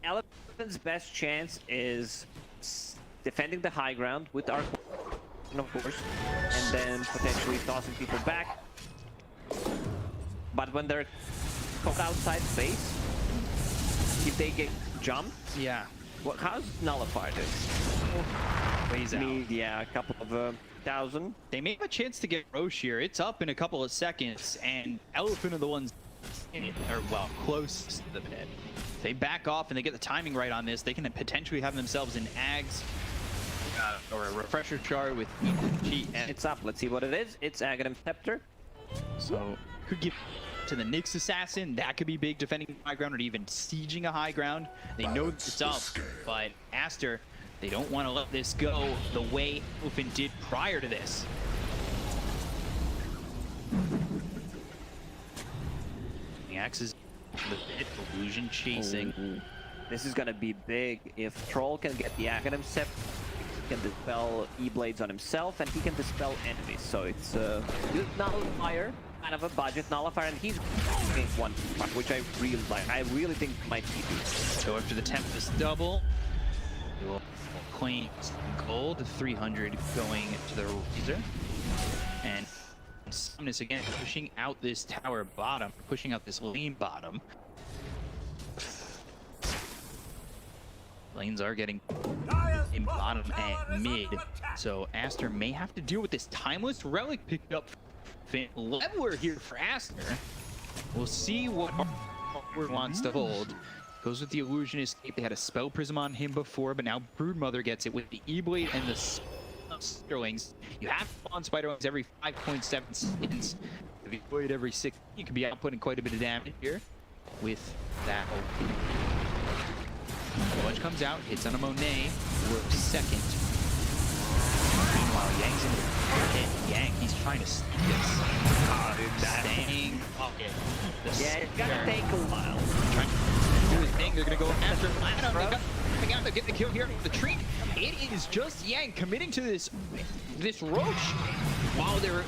Elephant's best chance is defending the high ground with Arc, of course, and then potentially tossing people back. But when they're caught outside space, if they get jumped, yeah. Well, how's Nullifier doing? Ways out. Yeah, a couple of 1,000. They may have a chance to get Roche here. It's up in a couple of seconds, and Elephant are the ones in it, or well, close to the pit. If they back off and they get the timing right on this, they can potentially have themselves an Ags or a refresher chart with cheat. And it's up. Let's see what it is. It's Aghanim Scepter. So could give to the Nyx Assassin. That could be big, defending high ground or even sieging a high ground. They know it's up, but Aster, they don't want to let this go the way Elephant did prior to this. The Axe is the pit, illusion chasing. This is gonna be big. If Troll can get the Aghanim Scepter, he can dispel E-Blades on himself, and he can dispel enemies. So it's a good nullifier, kind of a budget nullifier, and he's one, which I really like. I really think might be. So after the Tempest double, we will claim gold, 300 going to the Razor, and Somnus again pushing out this tower bottom, pushing out this lane bottom. Lanes are getting Dire's in bottom tower and is mid, under attack. so Aster may have to deal with this timeless relic picked up. Leveler here for Aster. We'll see what Hardware wants to hold. Goes with the Illusion Escape. They had a Spell Prism on him before, but now Broodmother gets it with the E-Blade and the Spiderlings. You have to spawn Spiderlings every 5.7 seconds. If you avoid every 6, you could be outputting quite a bit of damage here with that. Clutch comes out, hits on a Monet. We're second. Meanwhile, Yang's in the Yang, he's trying to stick this. Staying pocket. Yeah, it's gonna take a while. Trying to do his thing. They're gonna go after Lano. They got coming out. They're getting the kill here. The tree. It is just Yang committing to this Roach while they're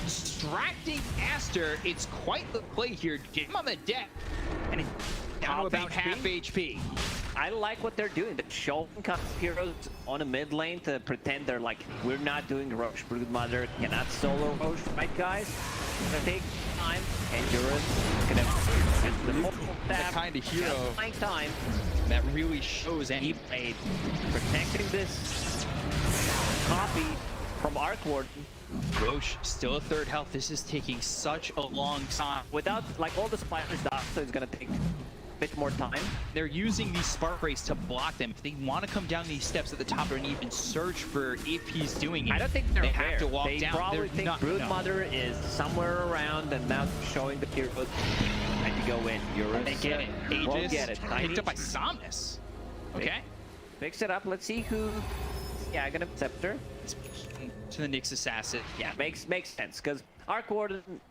distracting Aster. It's quite the play here. Get him on the deck, and it's down to about half HP. I like what they're doing. They're showing heroes on a mid lane to pretend they're like, we're not doing Roche. Broodmother cannot solo Roche, right, guys? It's gonna take time. Endurance gonna the multiple That kind of hero time that really shows any played protecting this copy from Arc Warden. Roche still a third health. This is taking such a long time. Without like all the spiders down, so it's gonna take bit more time. They're using these Spark Rays to block them. If they want to come down these steps at the top and even search for if he's doing it, I don't think they have to walk they down. Probably think Broodmother is somewhere around and now showing the heroes and you go in. They get it. Won't get it. Picked up by Somnus. Okay. Fix it up. Let's see who. Yeah, gonna Scepter. To the Nyx Assassin. Yeah, makes sense because Arc Warden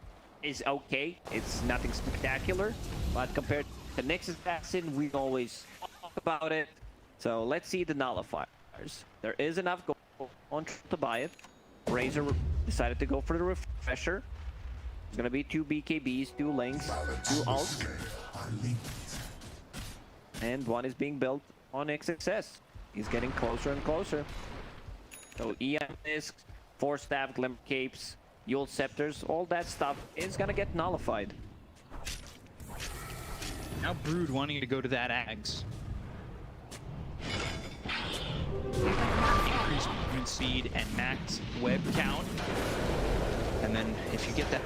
is okay. It's nothing spectacular, but compared to Nyx Assassin, we always talk about it. So let's see the nullifiers. There is enough gold on to buy it. Razor decided to go for the refresher. It's gonna be 2 BKBs, 2 links, 2 ults, and one is being built on XXS. He's getting closer and closer. So Eon Discs, 4 Staff, Glimmer Capes, Yule Scepters, all that stuff is gonna get nullified. Now Brood wanting to go to that Ags. Increase movement speed and max web count. And then if you get that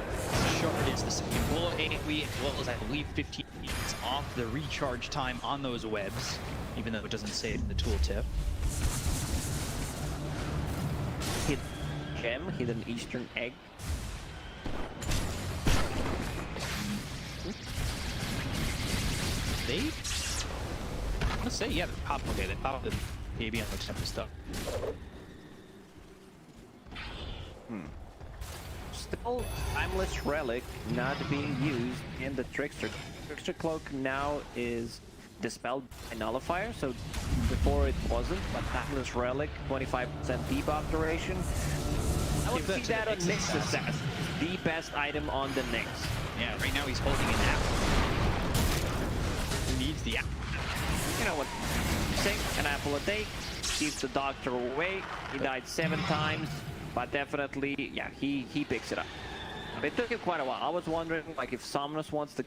shard, it's the second bullet AoE as well as I believe 15 minutes off the recharge time on those webs, even though it doesn't say it in the tooltip. Hit gem, hidden Eastern egg. Let's say, yeah, they popped the baby on the type of stuff. Still, Timeless Relic not being used in the Trickster. Trickster Cloak now is dispelled by Nullifier, so before it wasn't, but Timeless Relic, 25% debuff duration. I would see that on Nyx Assassin. The best item on the Nyx. Yeah, right now he's holding an apple. Who needs the apple? You know what? Sink an apple a day, keeps the doctor away. He died 7 times, but definitely, yeah, he picks it up. It took him quite a while. I was wondering, like, if Somnus wants to.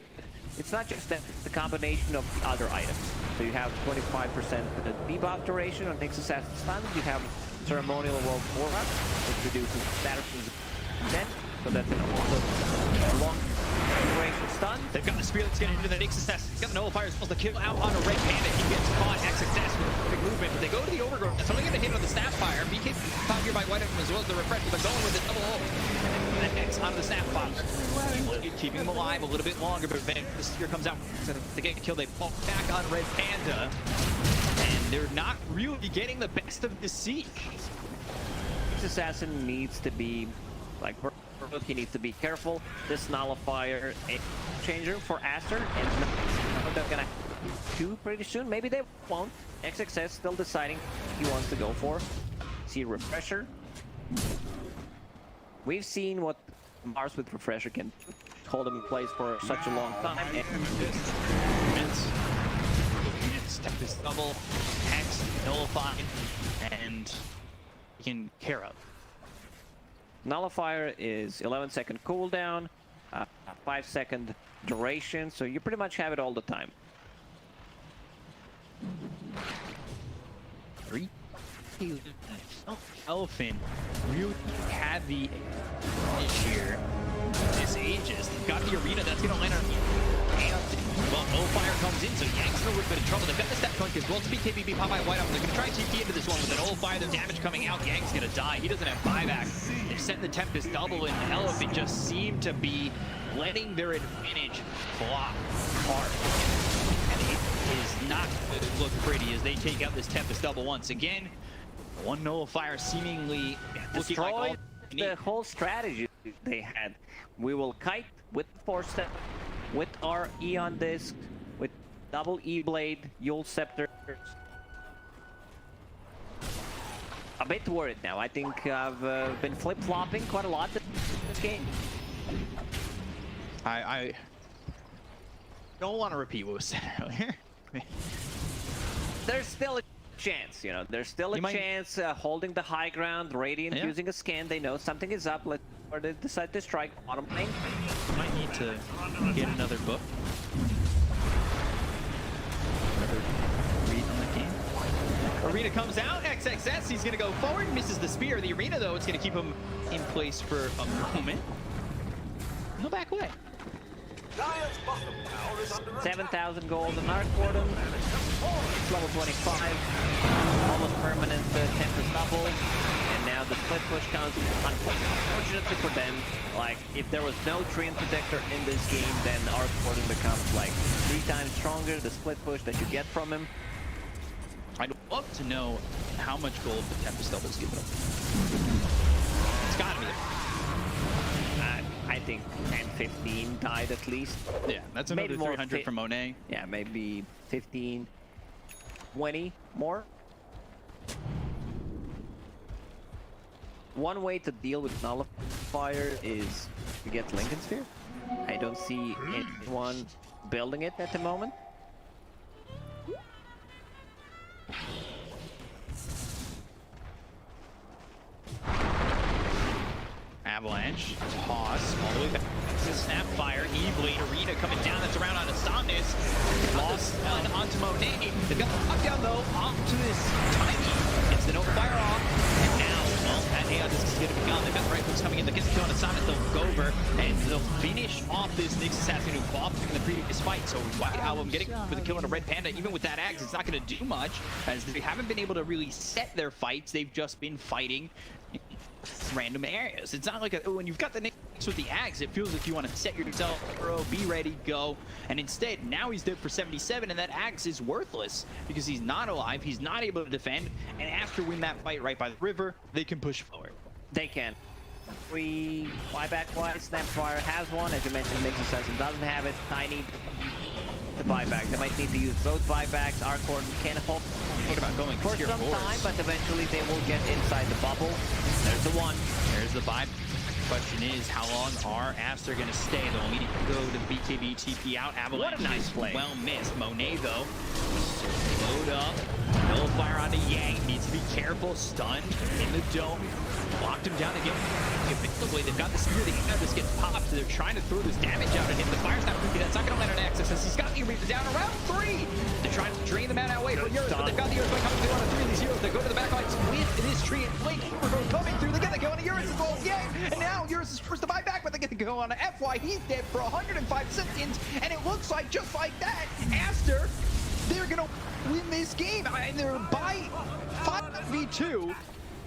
It's not just that; it's the combination of the other items. So you have 25% debuff duration on Nyx Assassin stuns. You have Ceremonial World 4 up, which reduces Patterson's 10. So that's also a long duration stun. They've got the Spear that's getting into the Nyx Assassin. He's got the Nullifier supposed to kill out on a Red Panda. He gets caught at success with a perfect movement, but they go to the Overgrowth. That's only going to hit on the Snapfire. BK caught here by White as well as the Refresh, but they're going with the double ult. And then X onto the Snapfire. Keeping him alive a little bit longer, but then the Spear comes out. So they get killed. They fall back on Red Panda. And they're not really getting the best of the siege. Nyx Assassin needs to be, like, he needs to be careful. This Nullifier a changer for Aster, and they're gonna do pretty soon. Maybe they won't. XXS still deciding he wants to go for. See Refresher. We've seen what Mars with Refresher can hold him in place for such a long time. And Step this double, X, nullified, and taken care of. Nullifier is 11-second cooldown, 5-second duration, so you pretty much have it all the time. 3. Elephant really had the edge here. This Aegis, they've got the arena that's going to land on. Well, no fire comes in, so Yank's in a little bit of trouble. They've got the step trunk as well as BKB, Popeye White up. They're going to try and TP into this one with an old fire. The damage coming out. Yank's going to die. He doesn't have buyback. They've sent the Tempest double, and Elephant just seem to be letting their advantage flop hard. And it is not going to look pretty as they take out this Tempest double once again. One nullifier seemingly looking like all the whole strategy they had. We will kite with the 4-step, with our Eon disc, with double E-blade, Yule scepter. A bit worried now. I think I've been flip-flopping quite a lot this game. I don't want to repeat what was said earlier. There's still a chance, you know. There's still a chance holding the high ground. Radiant using a scan. They know something is up. Or they decide to strike bottom lane. Might need to get another book. Another read on the game. Arena comes out. XXS. He's going to go forward. Misses the spear. The Arena, though, it's going to keep him in place for a moment. No back away. 7,000 gold in Arc Warden. It's level 25. Almost permanent Tempest double. And now the split push comes. Unfortunately for them, like, if there was no Treant Protector in this game, then Arc Warden becomes like 3 times stronger. The split push that you get from him. I'd love to know how much gold the Tempest double is giving him. It's gotta be there. I think 10, 15 died at least. Yeah, that's another 300 from Monet. Yeah, maybe 15, 20 more. One way to deal with Nullifier is to get Lincoln Sphere. I don't see anyone building it at the moment. Avalanche, toss, all the way back to Snapfire, E-Blade, Arena coming down, that's around on Asomnus. Lost one onto Monet. They've got the knockdown though, onto this Tiny. Gets the Nullifier off, and now, well, that Aeon is going to be gone. They've got the rifles coming in, they'll get the kill on Asomnus, they'll go over, and they'll finish off this Nyx Assassin who bopped in the previous fight. So White Album getting for the kill on a Red Panda, even with that axe, it's not going to do much, as they haven't been able to really set their fights. They've just been fighting random areas. It's not like when you've got the Nyx with the axe, it feels like you want to set yourself, bro, be ready, go. And instead, now he's dead for 77, and that axe is worthless because he's not alive, he's not able to defend, and after win that fight right by the river, they can push forward. They can. Free buyback wise, Snapfire has one. As you mentioned, Nyx Assassin doesn't have it. Tiny the buyback. They might need to use both buybacks. Arcord can hold about going for some time, but eventually they will get inside the bubble. There's the one. There's the buy. Question is, how long are Aster going to stay? They'll need to go to BKB TP out. Avalanche. What a nice play. Well missed. Monet, though, load up. Nullifier onto Yang. Needs to be careful. Stunned in the dome. Locked him down again. They've got the spear. The Aegis just gets popped. So they're trying to throw this damage out at him. The fire's not freaking. That's not going to land on Access. He's got the Arena down around 3. They're trying to drain the mana away from Euros, but they've got the Euros coming through on 3 of these heroes. They go to the back lines with this tree and Blake Overgrowth coming through. They get the go on to Euros as well as Yang. And now Euros is forced to buy back, but they get the go on to FY. He's dead for 105 seconds. And it looks like just like that, Aster, they're going to win this game. And they're by 5v2.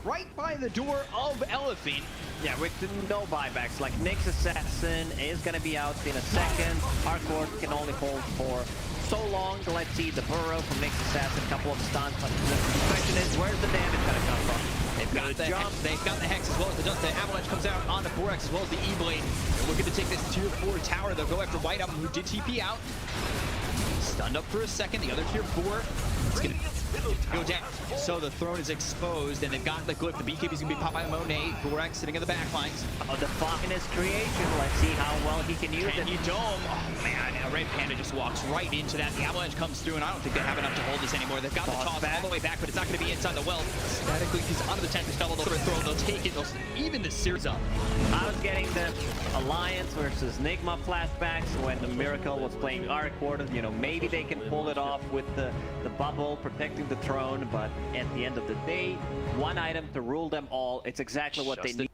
Right by the door of Elephant. Yeah, with no buybacks. Like, Nyx Assassin is going to be out in a second. Hardcore can only hold for so long. Let's see the burrow from Nyx Assassin, a couple of stuns. But the question is, where's the damage going to come from? They've got the jump. They've got the Hex as well as the Dust. The Avalanche comes out on the Borax as well as the E-Blade. They're looking to take this tier 4 tower. They'll go after White Album, who did TP out. Stunned up for a second. The other tier 4. It's going to go down. So the throne is exposed, and they've got the glyph. The BKB's gonna be popped by Monet. Borax sitting in the back lines. Oh, the finest creation. Let's see how well he can use it. He dome. Oh man, Red Panda just walks right into that. The Avalanche comes through, and I don't think they have enough to hold this anymore. They've got the toss all the way back, but it's not gonna be inside the well. Statically, he's onto the Tempest double. They'll throw. They'll take it. They'll even the series up. I was getting the Alliance versus Nigma flashbacks when the Miracle was playing Arc Warden. You know, maybe they can pull it off with the bubble protecting protecting the throne, but at the end of the day, one item to rule them all. It's exactly what they Just the need.